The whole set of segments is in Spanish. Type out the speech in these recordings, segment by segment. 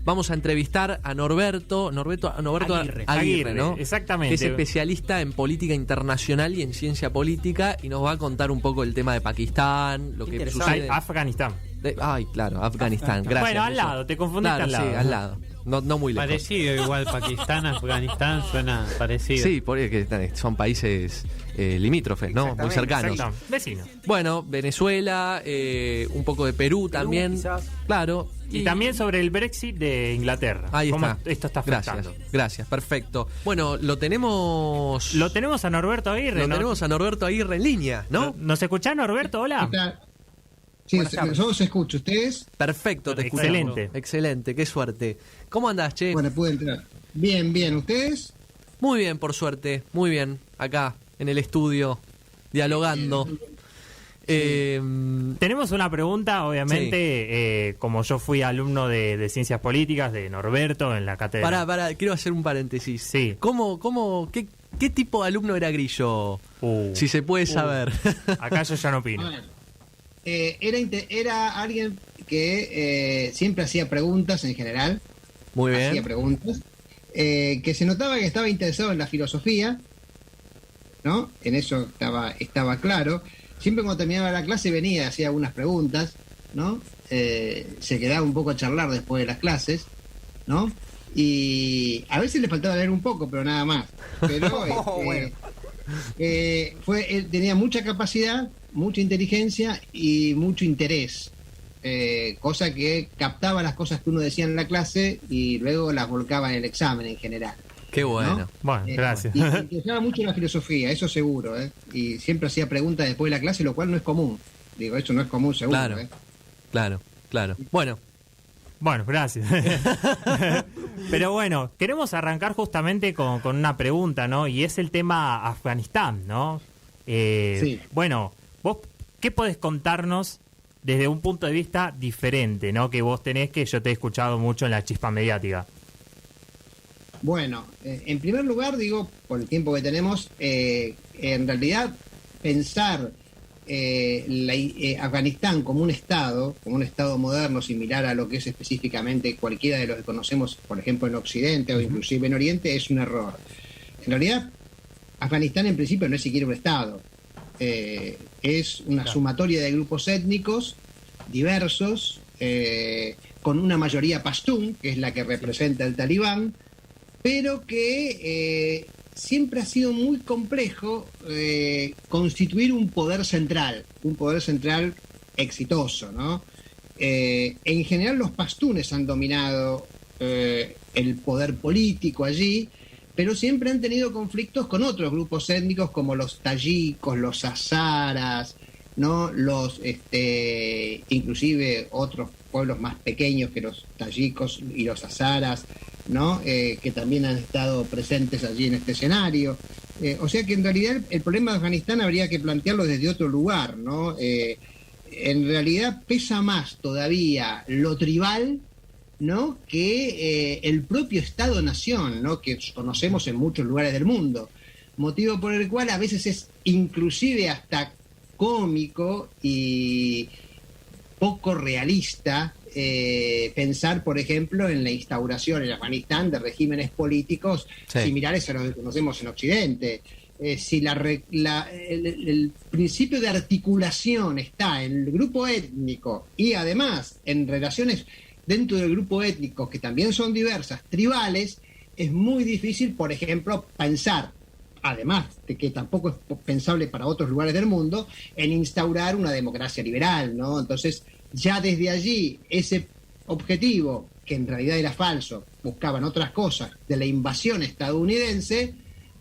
vamos a entrevistar a Norberto Aguirre, ¿no? Exactamente. Que es especialista en política internacional y en ciencia política y nos va a contar un poco el tema de Pakistán, lo que sucede. Afganistán. Claro, Afganistán. Gracias. Bueno, al lado, te confundiste claro, al lado. Sí, al lado. No muy lejos. Parecido, igual Pakistán, Afganistán suena parecido. Sí, porque son países limítrofes, ¿no? Muy cercanos. Vecinos. Bueno, Venezuela, un poco de Perú también. Quizás. Claro. Y también sobre el Brexit de Inglaterra. Ahí ¿Cómo está. esto está afectando? Gracias, perfecto. Bueno, lo tenemos a Norberto Aguirre, ¿no? tenemos a Norberto Aguirre en línea, ¿no? ¿Nos escuchás, Norberto? Hola. Sí, yo os escucho. ¿Ustedes? Perfecto, te escuchamos. Excelente. Excelente, qué suerte. ¿Cómo andás, che? Bueno, pude entrar. Bien. ¿Ustedes? Muy bien, por suerte. Muy bien. Acá, en el estudio, dialogando. Tenemos una pregunta, obviamente, como yo fui alumno de Ciencias Políticas de Norberto en la cátedra. Pará, quiero hacer un paréntesis. Sí. ¿Qué tipo de alumno era Grillo? Si se puede saber. Acá yo ya no opino. Era alguien que siempre hacía preguntas en general. Muy bien. Hacía preguntas. Que se notaba que estaba interesado en la filosofía, ¿no? En eso estaba claro. Siempre cuando terminaba la clase venía, hacía algunas preguntas, ¿no? Se quedaba un poco a charlar después de las clases, ¿no? Y a veces le faltaba leer un poco, pero nada más. Pero él tenía mucha capacidad, mucha inteligencia y mucho interés. Cosa que captaba las cosas que uno decía en la clase y luego las volcaba en el examen en general. Qué bueno. ¿No? Bueno, gracias. Y interesaba mucho la filosofía, eso seguro, ¿eh? Y siempre hacía preguntas después de la clase, lo cual no es común. Digo, eso no es común, seguro. Claro, ¿eh? claro. Bueno, gracias. Pero bueno, queremos arrancar justamente con una pregunta, ¿no? Y es el tema Afganistán, ¿no? Sí. Bueno, vos, ¿qué podés contarnos desde un punto de vista diferente, ¿no? Que vos tenés, que yo te he escuchado mucho en la chispa mediática. Bueno, en primer lugar, digo, por el tiempo que tenemos, en realidad pensar Afganistán como un estado moderno, similar a lo que es específicamente cualquiera de los que conocemos, por ejemplo, en Occidente o inclusive en Oriente, es un error. En realidad, Afganistán en principio no es siquiera un estado. Es una sumatoria de grupos étnicos diversos, con una mayoría pastún, que es la que representa el talibán, pero que siempre ha sido muy complejo constituir un poder central exitoso, ¿no? En general los pastunes han dominado el poder político allí, pero siempre han tenido conflictos con otros grupos étnicos como los tayikos, los hazaras, ¿no? Inclusive otros pueblos más pequeños que los tayikos y los hazaras, ¿no? Que también han estado presentes allí en este escenario. O sea que en realidad el problema de Afganistán habría que plantearlo desde otro lugar, ¿no? En realidad pesa más todavía lo tribal, ¿no? Que el propio Estado-nación, ¿no? Que conocemos en muchos lugares del mundo, motivo por el cual a veces es inclusive hasta cómico y poco realista pensar, por ejemplo, en la instauración en Afganistán de regímenes políticos similares a los que conocemos en Occidente. Si el principio de articulación está en el grupo étnico y además en relaciones dentro del grupo étnico, que también son diversas, tribales, es muy difícil, por ejemplo, pensar, además de que tampoco es pensable para otros lugares del mundo, en instaurar una democracia liberal, ¿no? Entonces, ya desde allí, ese objetivo, que en realidad era falso, buscaban otras cosas, de la invasión estadounidense,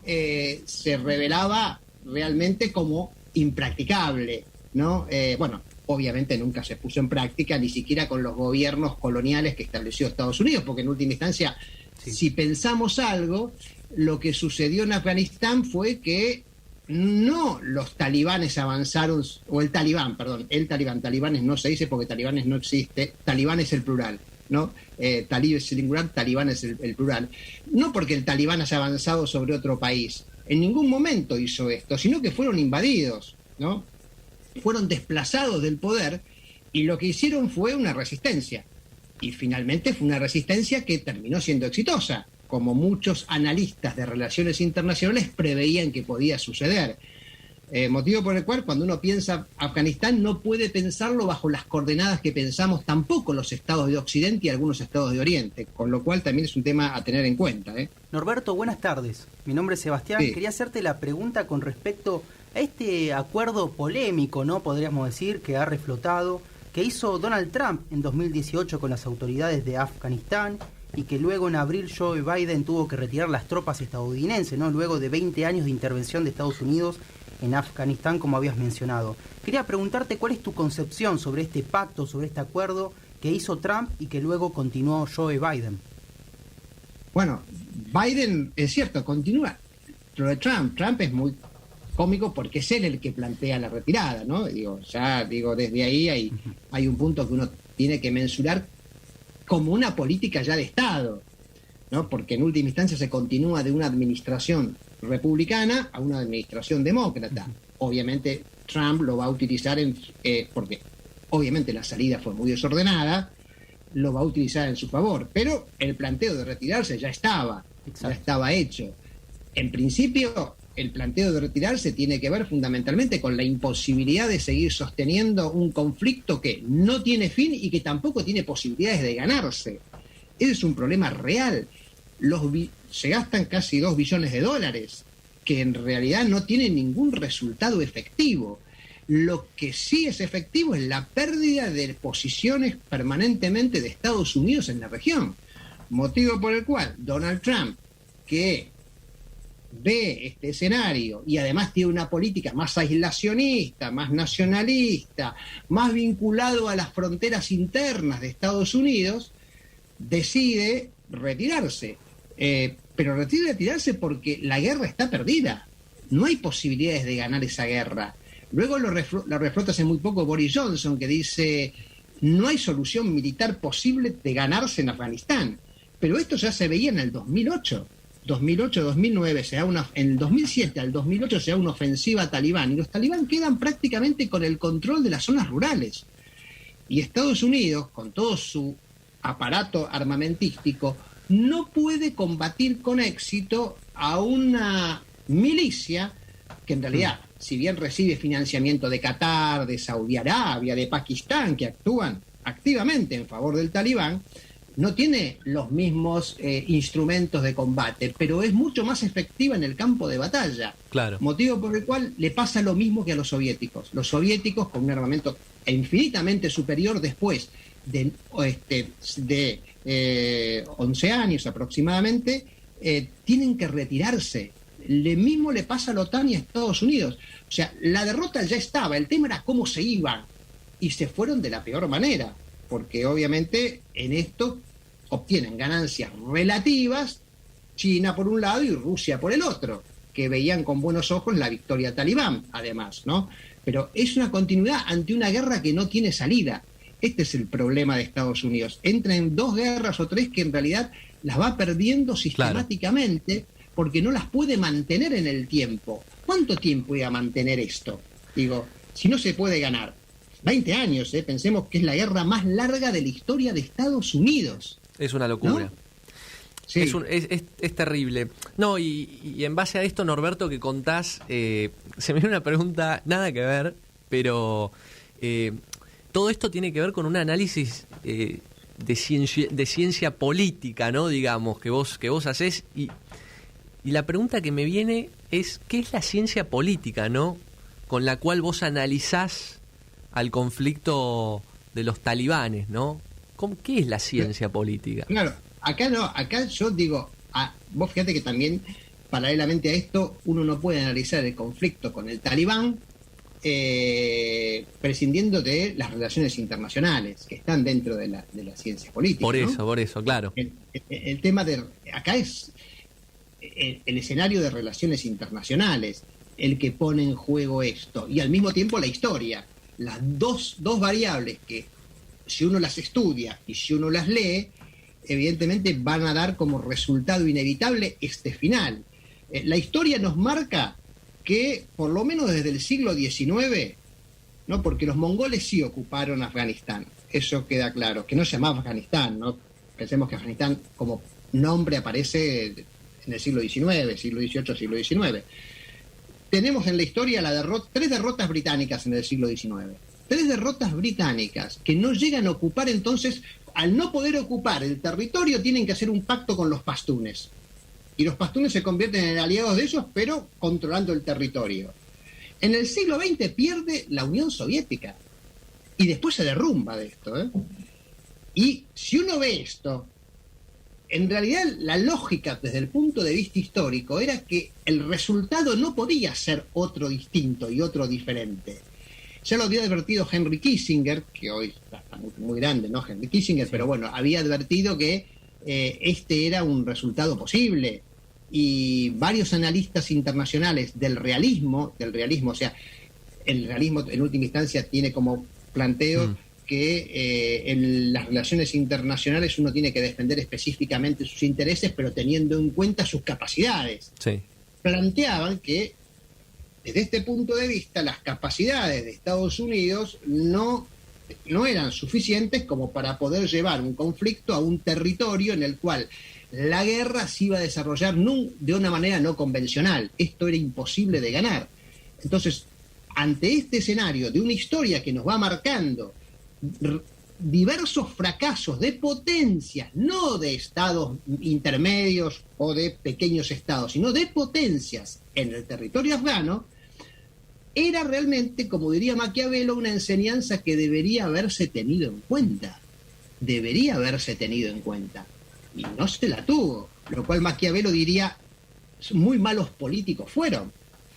se revelaba realmente como impracticable, ¿no? Bueno, obviamente nunca se puso en práctica, ni siquiera con los gobiernos coloniales que estableció Estados Unidos, porque en última instancia, si pensamos algo, lo que sucedió en Afganistán fue que no los talibanes avanzaron, o el talibanes no se dice porque talibanes no existe, talibán es el plural, ¿no? Talib es el singular, talibán es el plural. No porque el talibán haya avanzado sobre otro país, en ningún momento hizo esto, sino que fueron invadidos, ¿no? Fueron desplazados del poder y lo que hicieron fue una resistencia. y finalmente fue una resistencia que terminó siendo exitosa, como muchos analistas de relaciones internacionales preveían que podía suceder. Motivo por el cual cuando uno piensa Afganistán no puede pensarlo bajo las coordenadas que pensamos tampoco los estados de Occidente y algunos estados de Oriente, con lo cual también es un tema a tener en cuenta. Norberto, buenas tardes. Mi nombre es Sebastián. Sí. Quería hacerte la pregunta con respecto a este acuerdo polémico, ¿no? Podríamos decir, que ha reflotado, que hizo Donald Trump en 2018 con las autoridades de Afganistán y que luego en abril Joe Biden tuvo que retirar las tropas estadounidenses, ¿no? Luego de 20 años de intervención de Estados Unidos en Afganistán, como habías mencionado. Quería preguntarte cuál es tu concepción sobre este pacto, sobre este acuerdo que hizo Trump y que luego continuó Joe Biden. Bueno, Biden, es cierto, continúa. Lo de Trump es muy cómico porque es él el que plantea la retirada, ¿no? Desde ahí hay un punto que uno tiene que mensurar como una política ya de Estado, ¿no? Porque en última instancia se continúa de una administración republicana a una administración demócrata. Obviamente Trump lo va a utilizar porque obviamente la salida fue muy desordenada, lo va a utilizar en su favor, pero el planteo de retirarse ya estaba hecho. En principio, el planteo de retirarse tiene que ver fundamentalmente con la imposibilidad de seguir sosteniendo un conflicto que no tiene fin y que tampoco tiene posibilidades de ganarse. Ese es un problema real. Se gastan casi $2 billones, que en realidad no tienen ningún resultado efectivo. Lo que sí es efectivo es la pérdida de posiciones permanentemente de Estados Unidos en la región. Motivo por el cual Donald Trump, que ve este escenario y además tiene una política más aislacionista, más nacionalista, más vinculado a las fronteras internas de Estados Unidos, decide retirarse. Pero decide retirarse porque la guerra está perdida. No hay posibilidades de ganar esa guerra. Luego lo reflota hace muy poco Boris Johnson, que dice no hay solución militar posible de ganarse en Afganistán. Pero esto ya se veía en el 2008. 2008-2009, en el 2007 al 2008 se da una ofensiva talibán y los talibán quedan prácticamente con el control de las zonas rurales. Y Estados Unidos, con todo su aparato armamentístico, no puede combatir con éxito a una milicia que en realidad, si bien recibe financiamiento de Qatar, de Saudi Arabia, de Pakistán, que actúan activamente en favor del talibán, no tiene los mismos instrumentos de combate, pero es mucho más efectiva en el campo de batalla. Claro. Motivo por el cual le pasa lo mismo que a los soviéticos. Los soviéticos, con un armamento infinitamente superior después de 11 años aproximadamente, tienen que retirarse. Lo mismo le pasa a la OTAN y a Estados Unidos. O sea, la derrota ya estaba, el tema era cómo se iban, y se fueron de la peor manera, porque obviamente en esto obtienen ganancias relativas China por un lado y Rusia por el otro, que veían con buenos ojos la victoria talibán, además, ¿no? Pero es una continuidad ante una guerra que no tiene salida. Este es el problema de Estados Unidos. Entra en 2 guerras o 3 que en realidad las va perdiendo sistemáticamente, porque no las puede mantener en el tiempo. ¿Cuánto tiempo iba a mantener esto? Digo, si no se puede ganar. 20 años, pensemos que es la guerra más larga de la historia de Estados Unidos. Es una locura. ¿No? Sí. Es terrible. No, y en base a esto, Norberto, que contás, se me viene una pregunta, nada que ver, pero todo esto tiene que ver con un análisis de ciencia política, ¿no? Digamos, que vos hacés. Y la pregunta que me viene es, ¿qué es la ciencia política, no? Con la cual vos analizás al conflicto de los talibanes, ¿no? ¿Qué es la ciencia política? Claro, acá yo digo, vos fíjate que también, paralelamente a esto, uno no puede analizar el conflicto con el talibán prescindiendo de las relaciones internacionales que están dentro de la ciencia política. Por ¿no? eso, claro. El tema acá es el escenario de relaciones internacionales el que pone en juego esto, y al mismo tiempo la historia. Las dos variables que, si uno las estudia y si uno las lee, evidentemente van a dar como resultado inevitable este final. La historia nos marca que, por lo menos desde el siglo XIX, ¿no? Porque los mongoles sí ocuparon Afganistán, eso queda claro, que no se llamaba Afganistán, ¿no? Pensemos que Afganistán como nombre aparece en el siglo XIX, siglo XVIII, siglo XIX. Tenemos en la historia 3 derrotas británicas en el siglo XIX. 3 derrotas británicas que no llegan a ocupar, entonces, al no poder ocupar el territorio, tienen que hacer un pacto con los pastunes. Y los pastunes se convierten en aliados de ellos, pero controlando el territorio. En el siglo XX pierde la Unión Soviética. Y después se derrumba de esto, ¿eh? Y si uno ve esto, en realidad la lógica desde el punto de vista histórico era que el resultado no podía ser otro distinto y otro diferente. Ya lo había advertido Henry Kissinger, que hoy está muy, muy grande, ¿no? Henry Kissinger, sí. Pero bueno, había advertido que este era un resultado posible. Y varios analistas internacionales del realismo, o sea, el realismo en última instancia tiene como planteo que en las relaciones internacionales uno tiene que defender específicamente sus intereses, pero teniendo en cuenta sus capacidades. Sí. Planteaban que, desde este punto de vista, las capacidades de Estados Unidos no eran suficientes como para poder llevar un conflicto a un territorio en el cual la guerra se iba a desarrollar de una manera no convencional. Esto era imposible de ganar. Entonces, ante este escenario de una historia que nos va marcando diversos fracasos de potencias, no de estados intermedios o de pequeños estados, sino de potencias en el territorio afgano, era realmente, como diría Maquiavelo, una enseñanza que debería haberse tenido en cuenta. Debería haberse tenido en cuenta. Y no se la tuvo, lo cual Maquiavelo diría, muy malos políticos fueron.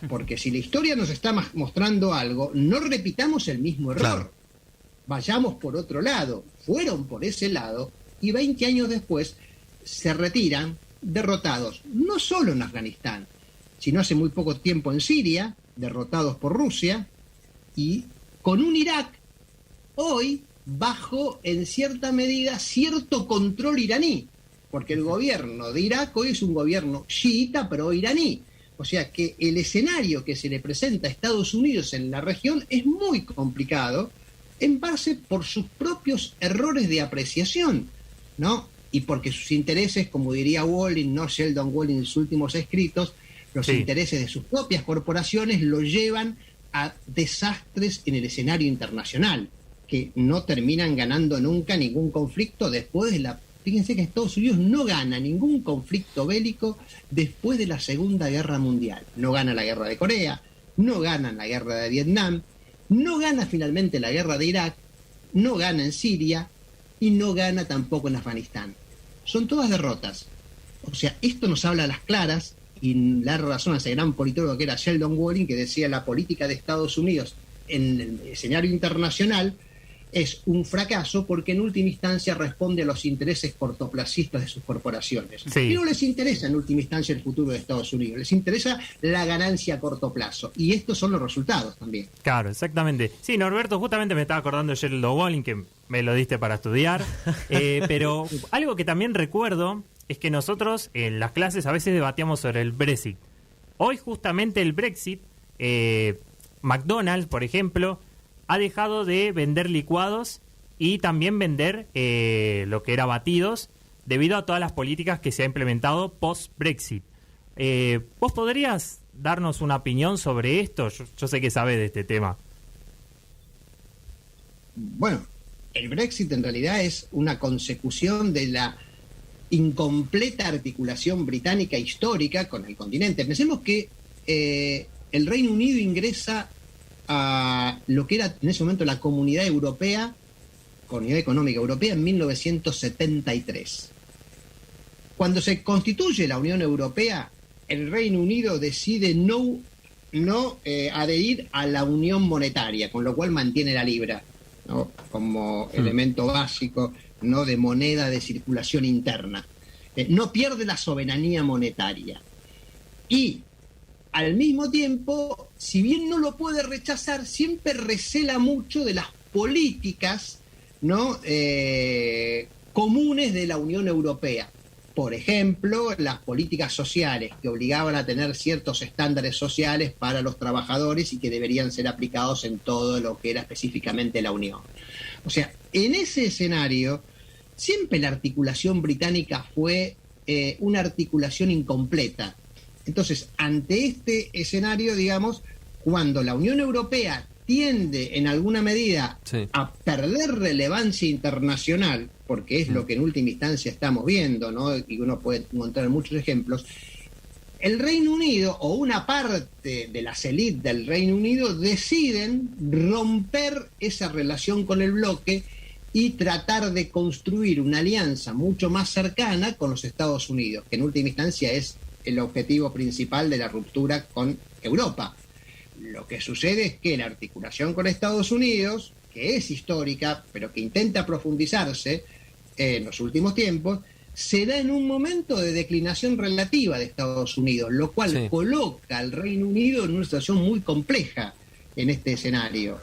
Porque si la historia nos está mostrando algo, no repitamos el mismo error. Claro. Vayamos por otro lado. Fueron por ese lado y 20 años después se retiran derrotados, no solo en Afganistán, sino hace muy poco tiempo en Siria, derrotados por Rusia, y con un Irak hoy bajo, en cierta medida, cierto control iraní, porque el gobierno de Irak hoy es un gobierno chiita pro-iraní. O sea que el escenario que se le presenta a Estados Unidos en la región es muy complicado, en base por sus propios errores de apreciación, ¿no? Y porque sus intereses, como diría Walling, no Sheldon Walling en sus últimos escritos, los intereses de sus propias corporaciones lo llevan a desastres en el escenario internacional, que no terminan ganando nunca ningún conflicto después de la... Fíjense que Estados Unidos no gana ningún conflicto bélico después de la Segunda Guerra Mundial. No gana la guerra de Corea, no gana la guerra de Vietnam, no gana finalmente la guerra de Irak, no gana en Siria y no gana tampoco en Afganistán. Son todas derrotas. O sea, esto nos habla a las claras, y le da razón a ese gran politólogo que era Sheldon Walling, que decía la política de Estados Unidos en el escenario internacional es un fracaso porque en última instancia responde a los intereses cortoplacistas de sus corporaciones. Sí. Y no les interesa en última instancia el futuro de Estados Unidos, les interesa la ganancia a corto plazo. Y estos son los resultados también. Claro, exactamente. Sí, Norberto, justamente me estaba acordando de Sheldon Walling, que me lo diste para estudiar, pero algo que también recuerdo es que nosotros en las clases a veces debatíamos sobre el Brexit. Hoy justamente el Brexit, McDonald's, por ejemplo, ha dejado de vender licuados y también vender lo que era batidos debido a todas las políticas que se ha implementado post-Brexit. ¿Vos podrías darnos una opinión sobre esto? Yo sé que sabes de este tema. Bueno, el Brexit en realidad es una consecución de la incompleta articulación británica histórica con el continente. Pensemos que el Reino Unido ingresa a lo que era en ese momento la Comunidad Europea, Comunidad Económica Europea, en 1973. Cuando se constituye la Unión Europea, el Reino Unido decide no adherir a la Unión Monetaria, con lo cual mantiene la libra, ¿no? Como elemento básico, no de moneda de circulación interna. No pierde la soberanía monetaria. Y al mismo tiempo, si bien no lo puede rechazar, siempre recela mucho de las políticas, ¿no? Comunes de la Unión Europea. Por ejemplo, las políticas sociales que obligaban a tener ciertos estándares sociales para los trabajadores y que deberían ser aplicados en todo lo que era específicamente la Unión. O sea, en ese escenario, siempre la articulación británica fue una articulación incompleta. Entonces, ante este escenario, digamos, cuando la Unión Europea tiende en alguna medida a perder relevancia internacional, porque es lo que en última instancia estamos viendo, ¿no? Y uno puede encontrar muchos ejemplos, el Reino Unido o una parte de las élites del Reino Unido deciden romper esa relación con el bloque y tratar de construir una alianza mucho más cercana con los Estados Unidos, que en última instancia es el objetivo principal de la ruptura con Europa. Lo que sucede es que la articulación con Estados Unidos, que es histórica, pero que intenta profundizarse en los últimos tiempos, se da en un momento de declinación relativa de Estados Unidos, lo cual coloca al Reino Unido en una situación muy compleja en este escenario.